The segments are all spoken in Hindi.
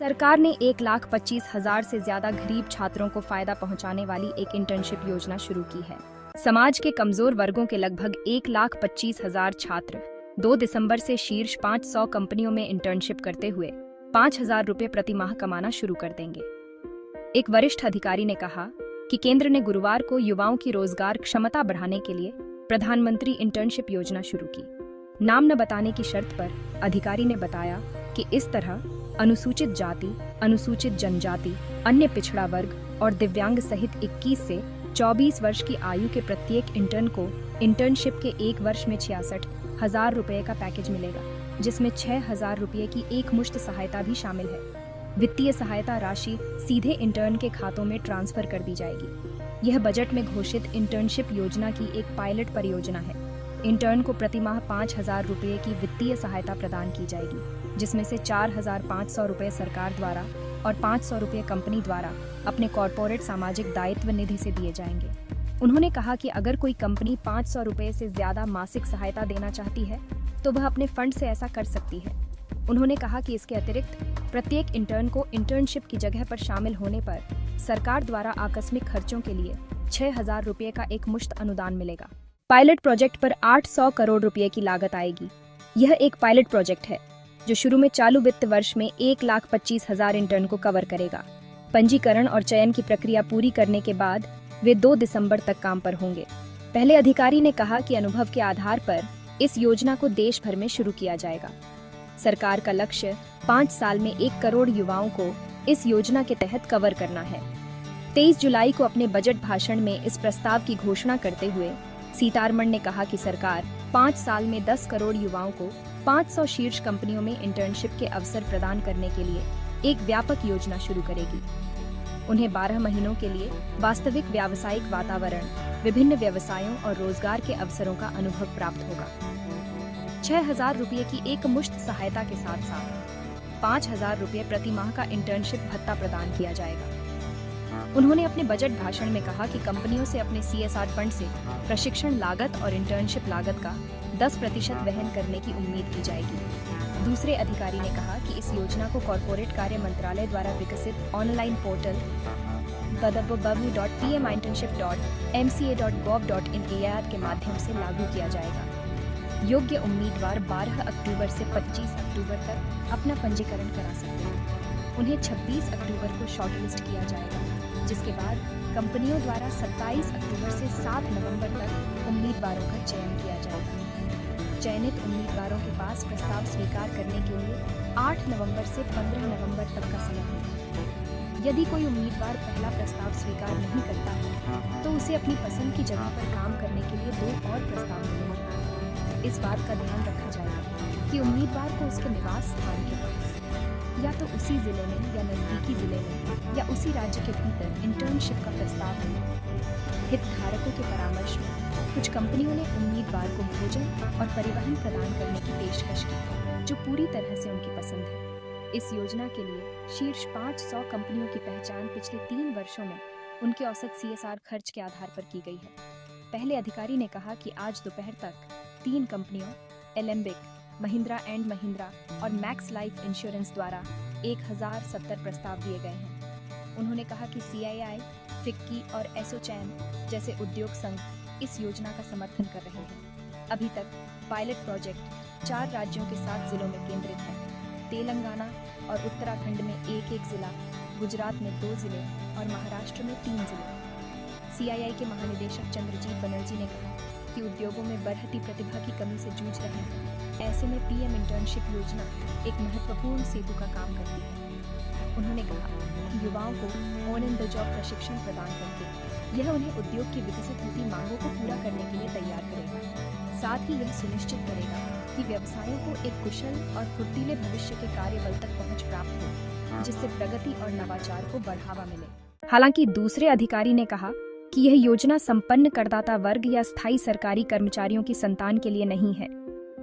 सरकार ने 1,25,000 से ज्यादा गरीब छात्रों को फायदा पहुंचाने वाली एक इंटर्नशिप योजना शुरू की है। समाज के कमजोर वर्गों के लगभग 1,25,000 छात्र 2 दिसंबर से शीर्ष 500 कंपनियों में इंटर्नशिप करते हुए 5,000 रुपये प्रति माह कमाना शुरू कर देंगे। एक वरिष्ठ अधिकारी ने कहा कि केंद्र ने गुरुवार को युवाओं की रोजगार क्षमता बढ़ाने के लिए प्रधानमंत्री इंटर्नशिप योजना शुरू की। नाम न बताने की शर्त पर अधिकारी ने बताया कि इस तरह अनुसूचित जाति, अनुसूचित जनजाति, अन्य पिछड़ा वर्ग और दिव्यांग सहित 21 से 24 वर्ष की आयु के प्रत्येक इंटर्न को इंटर्नशिप के एक वर्ष में 66,000 रुपये का पैकेज मिलेगा, जिसमें 6,000 रुपये की एक मुश्त सहायता भी शामिल है। वित्तीय सहायता राशि सीधे इंटर्न के खातों में ट्रांसफर कर दी जाएगी। यह बजट में घोषित इंटर्नशिप योजना की एक पायलट परियोजना है। इंटर्न को प्रति माह 5,000 रुपये की वित्तीय सहायता प्रदान की जाएगी, जिसमें से 4,500 रुपये सरकार द्वारा और 500 रुपये कंपनी द्वारा अपने कॉर्पोरेट सामाजिक दायित्व निधि से दिए जाएंगे। उन्होंने कहा कि अगर कोई कंपनी 500 रुपये से ज्यादा मासिक सहायता देना चाहती है तो वह अपने फंड से ऐसा कर सकती है। उन्होंने कहा कि इसके अतिरिक्त प्रत्येक इंटर्न को इंटर्नशिप की जगह पर शामिल होने पर सरकार द्वारा आकस्मिक खर्चों के लिए 6,000 रुपये का एक मुश्त अनुदान मिलेगा। पायलट प्रोजेक्ट पर 800 करोड़ रुपए की लागत आएगी। यह एक पायलट प्रोजेक्ट है जो शुरू में चालू वित्त वर्ष में 1,25,000 इंटर्न को कवर करेगा। पंजीकरण और चयन की प्रक्रिया पूरी करने के बाद वे 2 दिसंबर तक काम पर होंगे। पहले अधिकारी ने कहा कि अनुभव के आधार पर इस योजना को देश भर में शुरू किया जाएगा। सरकार का लक्ष्य 5 साल में 1 करोड़ युवाओं को इस योजना के तहत कवर करना है। 23 जुलाई को अपने बजट भाषण में इस प्रस्ताव की घोषणा करते हुए सीतारमण ने कहा कि सरकार 5 साल में 10 करोड़ युवाओं को 500 शीर्ष कंपनियों में इंटर्नशिप के अवसर प्रदान करने के लिए एक व्यापक योजना शुरू करेगी। उन्हें 12 महीनों के लिए वास्तविक व्यावसायिक वातावरण, विभिन्न व्यवसायों और रोजगार के अवसरों का अनुभव प्राप्त होगा। 6,000 रुपये की एक मुश्त सहायता के साथ साथ 5,000 रुपये प्रति माह का इंटर्नशिप भत्ता प्रदान किया जाएगा। उन्होंने अपने बजट भाषण में कहा कि कंपनियों से अपने CSR फंड से प्रशिक्षण लागत और इंटर्नशिप लागत का 10% वहन करने की उम्मीद की जाएगी। दूसरे अधिकारी ने कहा कि इस योजना को कॉर्पोरेट कार्य मंत्रालय द्वारा विकसित ऑनलाइन पोर्टल www.pminternship.mca.gov.in के माध्यम से लागू किया जाएगा। योग्य उम्मीदवार 12 अक्टूबर से 25 अक्टूबर तक अपना पंजीकरण करा सकते हैं। उन्हें 26 अक्टूबर को शॉर्टलिस्ट किया जाएगा, जिसके बाद कंपनियों द्वारा 27 अक्टूबर से 7 नवंबर तक उम्मीदवारों का चयन किया जाएगा। चयनित उम्मीदवारों के पास प्रस्ताव स्वीकार करने के लिए 8 नवंबर से 15 नवंबर तक का समय होगा। यदि कोई उम्मीदवार पहला प्रस्ताव स्वीकार नहीं करता है तो उसे अपनी पसंद की जगह पर काम करने के लिए 2 और प्रस्ताव मिलेंगे। इस बात का ध्यान रखा जाएगा कि उम्मीदवार को उसके निवास स्थान के पास या तो उसी जिले में या नजदीकी जिले में या उसी राज्य के भीतर इंटर्नशिप का प्रस्ताव है। हितधारकों के परामर्श में कुछ कंपनियों ने उम्मीदवार को भोजन और परिवहन प्रदान करने की पेशकश की, जो पूरी तरह से उनकी पसंद है। इस योजना के लिए शीर्ष 500 कंपनियों की पहचान पिछले 3 वर्षों में उनके औसत CSR खर्च के आधार पर की गई है। पहले अधिकारी ने कहा कि आज दोपहर तक 3 कंपनियों एलेम्बिक, महिंद्रा एंड महिंद्रा और मैक्स लाइफ इंश्योरेंस द्वारा 1,070 प्रस्ताव दिए गए हैं। उन्होंने कहा कि CII, फिक्की और एसोचैम जैसे उद्योग संघ इस योजना का समर्थन कर रहे हैं। अभी तक पायलट प्रोजेक्ट 4 राज्यों के 7 जिलों में केंद्रित है। तेलंगाना और उत्तराखंड में 1-1 जिला, गुजरात में 2 जिले और महाराष्ट्र में 3 जिले। CII के महानिदेशक चंद्रजीत बनर्जी ने कहा कि उद्योगों में बढ़ती प्रतिभा की कमी से जूझ रहे हैं। ऐसे में PM इंटर्नशिप योजना एक महत्वपूर्ण सेतु का काम करती है। उन्होंने कहा कि युवाओं को ऑन इन द जॉब प्रशिक्षण प्रदान करके यह उन्हें उद्योग की विकसित होती मांगों को पूरा करने के लिए तैयार करेगा। साथ ही यह सुनिश्चित करेगा कि व्यवसायों को एक कुशल और फुर्तीले भविष्य के कार्यबल तक पहुंच प्राप्त हो, जिससे प्रगति और नवाचार को बढ़ावा मिले। हालांकि दूसरे अधिकारी ने कहा कि यह योजना संपन्न करदाता वर्ग या स्थायी सरकारी कर्मचारियों की संतान के लिए नहीं है।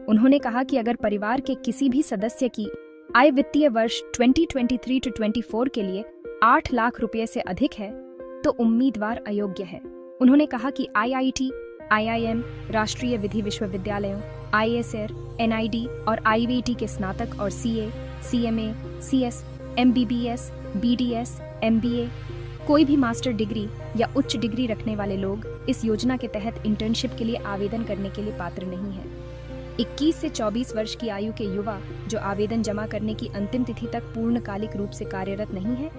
उन्होंने कहा कि अगर परिवार के किसी भी सदस्य की आय वित्तीय वर्ष 2023-24 के लिए 8 लाख रुपए से अधिक है तो उम्मीदवार अयोग्य है। उन्होंने कहा कि IIT, IIM, राष्ट्रीय विधि विश्वविद्यालयों, ISR, NID और IVT के स्नातक और CA, CMA, CS, MBBS, BDS, MBA, कोई भी मास्टर डिग्री या उच्च डिग्री रखने वाले लोग इस योजना के तहत इंटर्नशिप के लिए आवेदन करने के लिए पात्र नहीं हैं। 21 से 24 वर्ष की आयु के युवा जो आवेदन जमा करने की अंतिम तिथि तक पूर्णकालिक रूप से कार्यरत नहीं है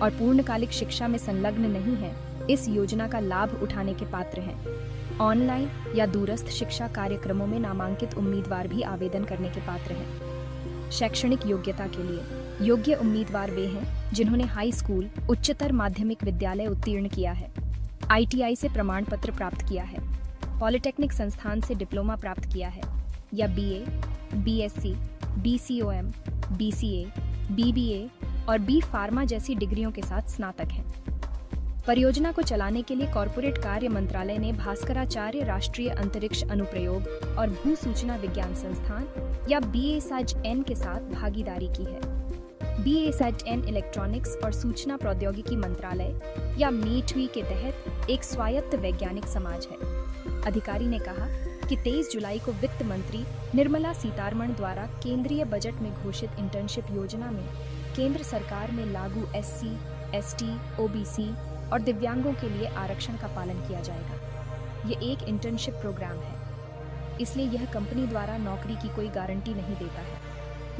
और पूर्णकालिक शिक्षा में संलग्न नहीं है, इस योजना का लाभ उठाने के पात्र हैं। ऑनलाइन या दूरस्थ शिक्षा कार्यक्रमों में नामांकित उम्मीदवार भी आवेदन करने के पात्र हैं। शैक्षणिक योग्यता के लिए योग्य उम्मीदवार वे हैं जिन्होंने हाई स्कूल, उच्चतर माध्यमिक विद्यालय उत्तीर्ण किया है, ITI से प्रमाण पत्र प्राप्त किया है, पॉलिटेक्निक संस्थान से डिप्लोमा प्राप्त किया है या BA, BSc, BCom, BCA, BBA और B फार्मा जैसी डिग्रियों के साथ स्नातक हैं। परियोजना को चलाने के लिए कॉर्पोरेट कार्य मंत्रालय ने भास्कराचार्य राष्ट्रीय अंतरिक्ष अनुप्रयोग और भू सूचना विज्ञान संस्थान या BASAG-N के साथ भागीदारी की है। BASAG-N इलेक्ट्रॉनिक्स और सूचना प्रौद्योगिकी मंत्रालय या METWI के तहत एक स्वायत्त वैज्ञानिक समाज है। अधिकारी ने कहा कि 23 जुलाई को वित्त मंत्री निर्मला सीतारमण द्वारा केंद्रीय बजट में घोषित इंटर्नशिप योजना में केंद्र सरकार में लागू SC, ST, OBC और दिव्यांगों के लिए आरक्षण का पालन किया जाएगा। ये एक इंटर्नशिप प्रोग्राम है, इसलिए यह कंपनी द्वारा नौकरी की कोई गारंटी नहीं देता है,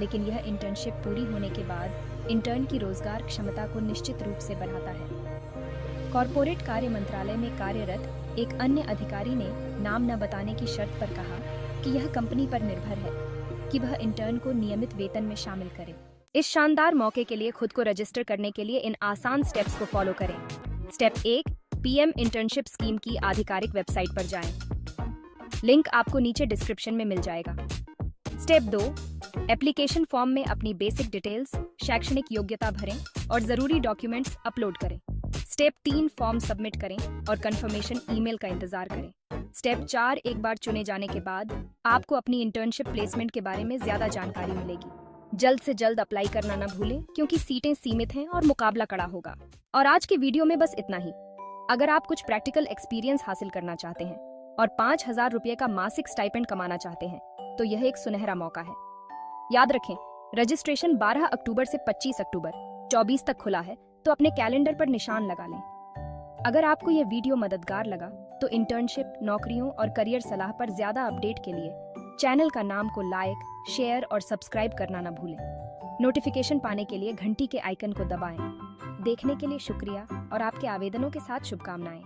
लेकिन यह इंटर्नशिप पूरी होने के बाद इंटर्न की रोजगार क्षमता को निश्चित रूप से बढ़ाता है। कॉर्पोरेट कार्य मंत्रालय में कार्यरत एक अन्य अधिकारी ने नाम न बताने की शर्त पर कहा कि यह कंपनी पर निर्भर है कि वह इंटर्न को नियमित वेतन में शामिल करे। इस शानदार मौके के लिए खुद को रजिस्टर करने के लिए इन आसान स्टेप्स को फॉलो करें। स्टेप 1, PM इंटर्नशिप स्कीम की आधिकारिक वेबसाइट पर जाएं। लिंक आपको नीचे डिस्क्रिप्शन में मिल जाएगा। स्टेप 2, एप्लीकेशन फॉर्म में अपनी बेसिक डिटेल्स, शैक्षणिक योग्यता भरें और जरूरी डॉक्यूमेंट्स अपलोड करें। स्टेप 3, फॉर्म सबमिट करें और कंफर्मेशन ईमेल का इंतजार करें। स्टेप 4, एक बार चुने जाने के बाद आपको अपनी इंटर्नशिप प्लेसमेंट के बारे में ज्यादा जानकारी मिलेगी। जल्द से जल्द अप्लाई करना न भूलें क्योंकि सीटें सीमित हैं और मुकाबला कड़ा होगा। और आज के वीडियो में बस इतना ही। अगर आप कुछ प्रैक्टिकल एक्सपीरियंस हासिल करना चाहते हैं और 5,000 रुपये का मासिक स्टाइपेंड कमाना चाहते हैं तो यह एक सुनहरा मौका है। याद रखें, रजिस्ट्रेशन 12 अक्टूबर से 25 अक्टूबर 24 तक खुला है, तो अपने कैलेंडर पर निशान लगा लें। अगर आपको यह वीडियो मददगार लगा तो इंटर्नशिप, नौकरियों और करियर सलाह पर ज्यादा अपडेट के लिए चैनल का नाम को लाइक, शेयर और सब्सक्राइब करना न भूलें। नोटिफिकेशन पाने के लिए घंटी के आइकन को दबाएं। देखने के लिए शुक्रिया और आपके आवेदनों के साथ शुभकामनाएं।